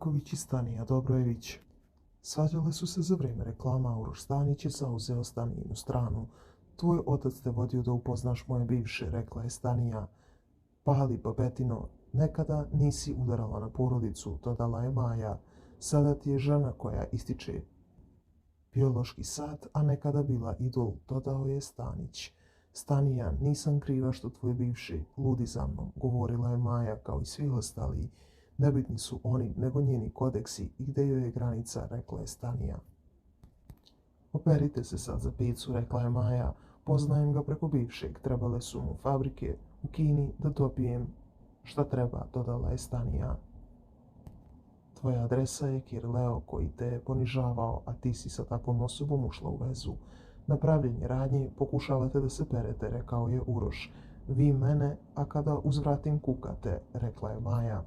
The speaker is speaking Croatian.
Stanković i Stanija Dobrojević. Svađale su se za vrijeme reklama, Uroš Stanić je zauzeo Stanijinu stranu. Tvoj otac te vodio da upoznaš moje bivše, rekla je Stanija. Pali babetino, nekada nisi udarala na porodicu, dodala je Maja. Sada ti je žena koja ističe biološki sat, a nekada bila idol, dodao je Stanić. Stanija, nisam kriva što tvoj bivši ludi za mnom, govorila je Maja kao i svi ostali. Nebitni su oni, nego njeni kodeksi i gdje joj je granica, rekla je Stanija. Operite se sad za picu, rekla je Maja. Poznajem ga preko bivšeg, trebale su mu fabrike u Kini da dobijem šta treba, dodala je Stanija. Tvoja adresa je Kirleo koji te je ponižavao, a ti si sa takvom osobom ušla u vezu. Na pravljenje radnje pokušavate da se perete, rekao je Uroš. Vi mene, a kada uzvratim kukate, rekla je Maja.